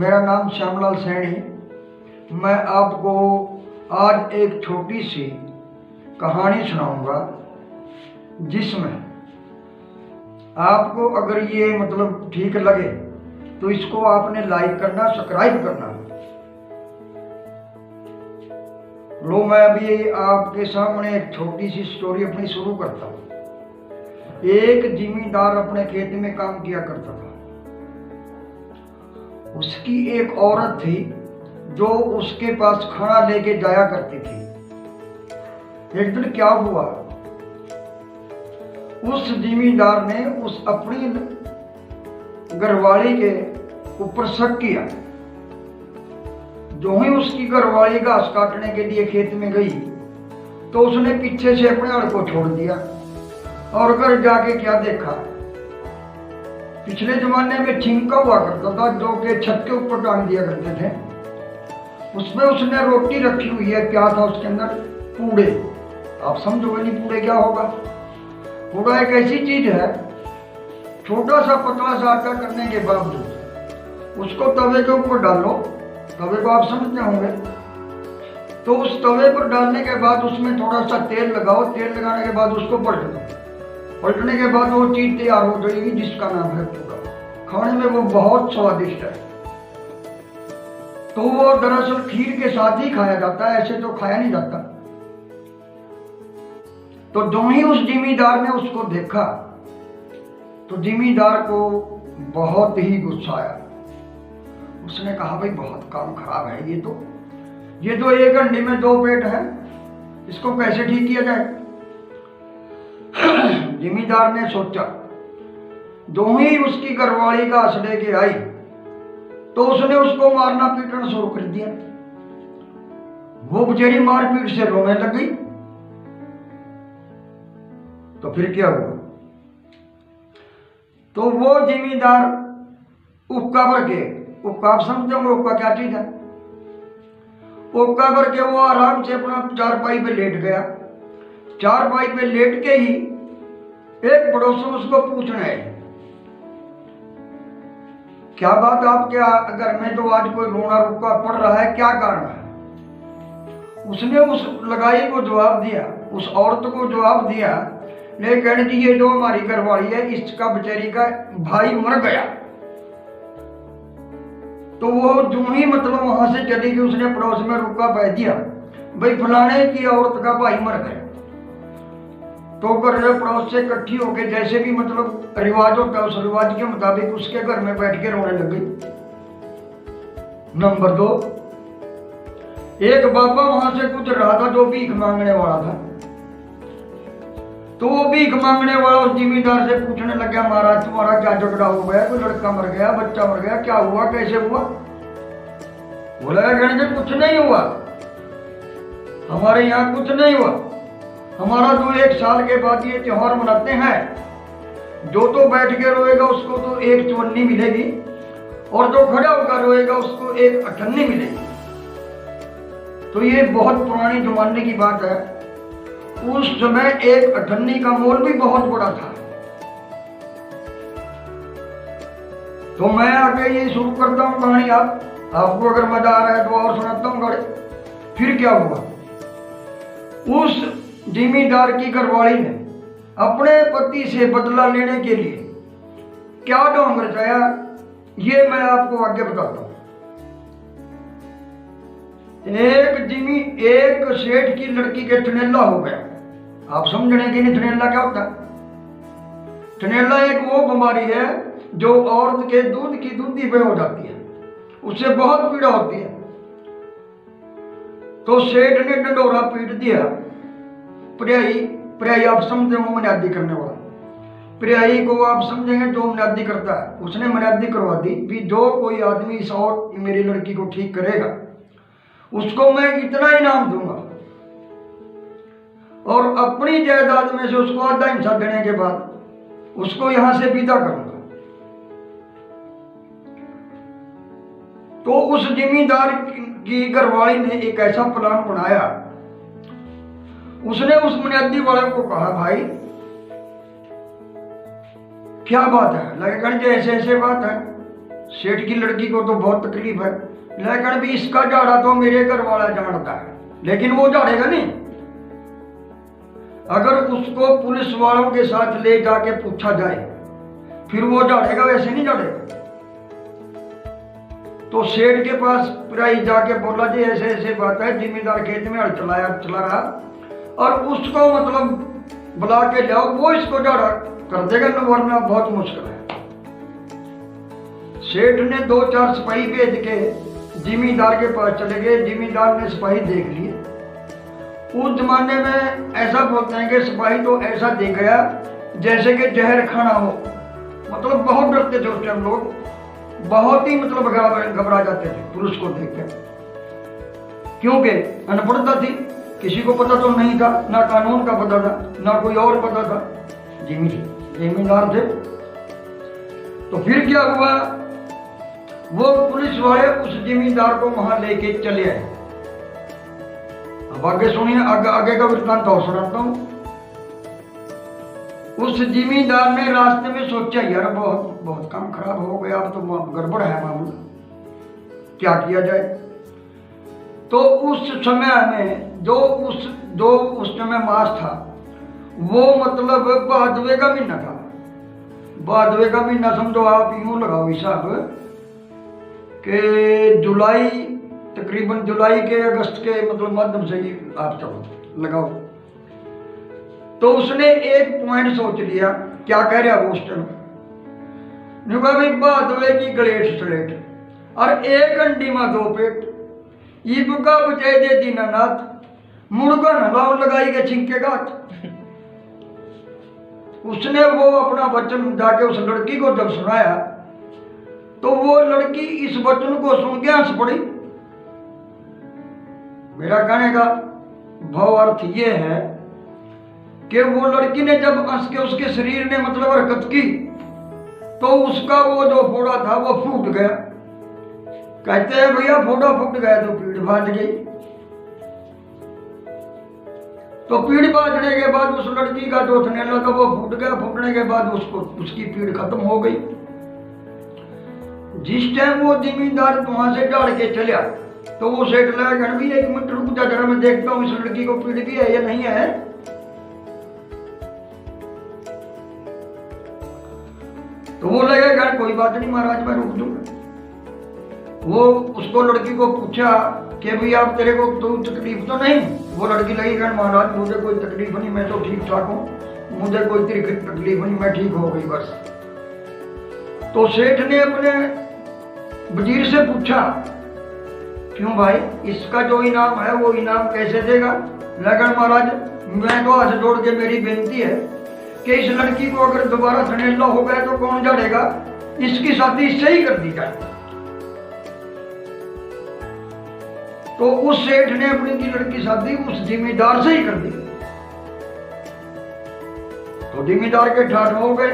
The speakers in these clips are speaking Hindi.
मेरा नाम श्यामलाल सैनी। मैं आपको आज एक छोटी सी कहानी सुनाऊंगा, जिसमें आपको अगर ये ठीक लगे तो इसको आपने लाइक करना, सब्सक्राइब करना। लो, मैं अभी आपके सामने एक छोटी सी स्टोरी अपनी शुरू करता हूँ। एक जिमींदार अपने खेत में काम किया करता था। उसकी एक औरत थी जो उसके पास खाना लेके जाया करती थी। एक दिन क्या हुआ, उस जिमींदार ने उस अपनी घरवाली के ऊपर शक किया। जो ही उसकी घरवाली घास काटने के लिए खेत में गई तो उसने पीछे से अपने हल को छोड़ दिया और घर जाके क्या देखा, पिछले जमाने में छिंका हुआ करता था जो कि छत के ऊपर टांग दिया करते थे। उसमें उसने रोटी रखी हुई है, क्या था उसके अंदर, पूड़े। आप समझोगे नहीं पूड़े क्या होगा। पूड़ा एक ऐसी चीज है, छोटा सा पतला सा आटा करने के बावजूद उसको तवे के ऊपर डालो। तवे को आप समझते होंगे। तो उस तवे पर डालने के बाद उसमें थोड़ा सा तेल लगाओ। तेल लगाने के बाद उसको पलट दो। पलटने के बाद वो चीज तैयार हो जाएगी जिसका नाम है पूड़ा। खाने में वो बहुत स्वादिष्ट है। तो वो दरअसल खीर के साथ ही खाया जाता है, ऐसे तो खाया नहीं जाता। तो जो ही उस जिमींदार ने उसको देखा तो जिमींदार को बहुत ही गुस्सा आया। उसने कहा, भाई बहुत काम खराब है ये तो एक अंडे में दो पेट है, इसको कैसे ठीक किया जाए। जिमींदार ने सोचा। जो ही उसकी घरवाली घास लेके आई तो उसने उसको मारना पीटना शुरू कर दिया। वो बेचारी मारपीट से रोने लग गई। तो फिर क्या हुआ, तो वो जिमींदार उपका भर के, उपका आप समझते होंगे उपका क्या चीज है, उपका भर के वो आराम से अपना चारपाई पे लेट गया। चारपाई पे लेट के ही एक पड़ोसन उसको पूछने आई, क्या बात आपके घर में तो आज कोई रोना रुका पड़ रहा है, क्या कारण है। उसने उस लगाई को जवाब दिया, उस औरत को जवाब दिया, ने कहने दी ये जो हमारी घरवाली है इसका बेचारी का भाई मर गया। तो वो जो ही वहां से चली गई, उसने पड़ोस में रुका बह दिया, भाई फलाने की औरत का भाई मर गया। तो घर पड़ोस से इकट्ठी होके जैसे भी रिवाज होता है उस रिवाज के मुताबिक उसके घर में बैठ के रोने लग गई। नंबर 2, एक बाबा वहां से गुजर रहा था जो भीख मांगने वाला था। तो वो भीख मांगने वाला उस जिमींदार से पूछने लगा, महाराज तुम्हारा क्या झगड़ा हो गया, कोई लड़का मर गया, बच्चा मर गया, क्या हुआ, कैसे हुआ। बोला, कहने कुछ नहीं हुआ, हमारे यहाँ कुछ नहीं हुआ। हमारा जो 1 साल के बाद ये त्योहार मनाते हैं, जो तो बैठ के रोएगा उसको तो एक चवन्नी मिलेगी और जो खड़ा होकर रोएगा उसको एक अठन्नी मिलेगी। तो ये बहुत पुरानी जमाने की बात है। उस समय एक अठन्नी का मोल भी बहुत बड़ा था। तो मैं आगे ये शुरू करता हूँ कहानी। आपको अगर मजा आ रहा है तो और सुनाता हूँ गाड़ी। फिर क्या हुआ, उस जिमींदार की घरवाली ने अपने पति से बदला लेने के लिए क्या ढोंग रचाया, ये मैं आपको आगे बताता हूँ। एक सेठ की लड़की के थनेला हो गया। आप समझने के लिए थनेला क्या होता है। थनेला एक वो बीमारी है जो औरत के दूध की दूधी पे हो जाती है, उससे बहुत पीड़ा होती है। तो सेठ ने डंडोरा पीट दिया। प्रियाई आप समझते हो, मन्यादी करने वाला। प्रियाई को आप समझेंगे जो मन्यादी करता है, उसने मन्यादी करवा दी भी जो कोई आदमी इस और मेरी लड़की को ठीक करेगा उसको मैं इतना इनाम दूंगा और अपनी जायदाद में से उसको आधा हिस्सा देने के बाद उसको यहां से विदा करूंगा। तो उस जिमींदार की घरवाली ने एक ऐसा प्लान बनाया। उसने उस मुनियादी वाले को कहा, भाई क्या बात है, लगे ऐसे ऐसे बात है, सेठ की लड़की को तो बहुत तकलीफ है, लेकिन भी इसका झाड़ा तो मेरे घर वाला जानता है, लेकिन वो झाड़ेगा नहीं। अगर उसको पुलिस वालों के साथ ले जाके पूछा जाए फिर वो झाड़ेगा, वैसे नहीं झाड़ेगा। तो सेठ के पास प्राई जाके बोला जी ऐसे ऐसे बात है, जिम्मेदार खेत में हल चला रहा, और उसको मतलब बुला के जाओ, वो इसको झाड़ा कर देगा, वरना बहुत मुश्किल है। सेठ ने 2-4 सिपाही भेज के जिम्मेदार के पास चले गए। जिम्मेदार ने सिपाही देख लिए। उस जमाने में ऐसा बोलते हैं कि सिपाही तो ऐसा देख गया जैसे कि जहर खाना हो, मतलब बहुत डरते थे उस टाइम लोग, बहुत ही मतलब घबरा जाते थे पुरुष को देख कर, क्योंकि अनपढ़ता थी, किसी को पता तो नहीं था, ना कानून का पता था ना कोई और पता था, जिम्मेदार थे। तो फिर क्या हुआ, वो पुलिस वाले उस जिम्मेदार को वहां लेके चले आए। अब आगे सुनिए, आगे का वृत्तांत और सुनाता हूं। उस जिम्मेदार ने रास्ते में सोचा यार बहुत बहुत काम खराब हो गया, अब तो गड़बड़ है मामला, क्या किया जाए। तो उस समय में जो उस समय मास था वो मतलब भादवे का महीना था। भादवे का महीना समझो आप यूं लगाओ हिसाब कि जुलाई, तकरीबन जुलाई के अगस्त के मतलब माध्यम से ही आप चलो लगाओ। तो उसने एक पॉइंट सोच लिया, क्या कह रहा वो उस टाइम, भाई भादवे की गलेट सलेट और एक अंडी में 2 पेट, ईब का बचे दे दीनानाथ, मुर्गा नलाओ लगाई के छिंके गात। उसने वो अपना वचन जाके उस लड़की को जब सुनाया तो वो लड़की इस वचन को सुन के हंस पड़ी। मेरा कहने का भाव अर्थ ये है कि वो लड़की ने जब हंस के उसके शरीर ने मतलब हरकत की तो उसका वो जो फोड़ा था वो फूट गया। कहते हैं भैया फोड़ा फूट गया तो पीड़ बाज गई। तो पीड़ बाजने के बाद उस लड़की का जो थनेला था वो फूट गया। फूटने के बाद उसको उसकी पीड़ खत्म हो गई। जिस टाइम वो जिम्मेदार वहां से डाल के चला तो वो सेठ लगा भी 1 मिनट रुक जा जरा, मैं देखता हूँ इस लड़की को पीड़ भी है या नहीं है। तो वो लगेगा कोई बात नहीं महाराज मैं रुक दूंगा। वो उसको लड़की को पूछा कि भाई आप तेरे को तो तकलीफ तो नहीं। वो लड़की लगी कहने महाराज मुझे कोई तकलीफ नहीं, मैं तो ठीक ठाक हूँ, मुझे कोई तकलीफ नहीं, मैं ठीक हो गई बस। तो सेठ ने अपने वजीर से पूछा क्यों भाई इसका जो इनाम है वो इनाम कैसे देगा। लेकिन महाराज मैं तो हाथ जोड़ के मेरी बेनती है कि इस लड़की को अगर दोबारा थनेला हो गया तो कौन झाड़ेगा, इसकी शादी इससे ही कर दी जाए। तो उस सेठ ने अपनी की लड़की शादी उस जिम्मेदार से ही कर दी। तो जिम्मेदार के ठाठ हो गए।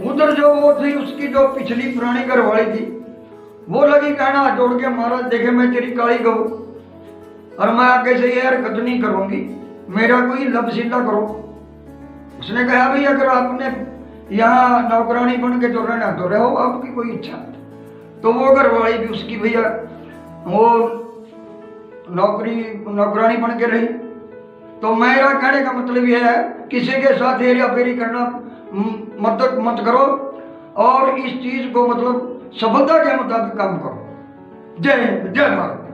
उधर जो वो थी उसकी जो पिछली पुरानी घरवाली थी वो लगी कहना हाथ जोड़ के महाराज देखे मैं तेरी काली गऊ और मैं आगे से ये हरकत नहीं करूंगी, मेरा कोई लब सीधा करो। उसने कहा भाई अगर आपने यहाँ नौकरानी बन के जो रहना तो रहो, आपकी कोई इच्छा। तो वो घरवाली भी उसकी भैया वो नौकरानी बन के रही। तो मेरा कहने का मतलब यह है किसी के साथ हेरा फेरी करना मत करो और इस चीज को मतलब सफलता के मुताबिक काम करो। जय हिंद, जय भारत।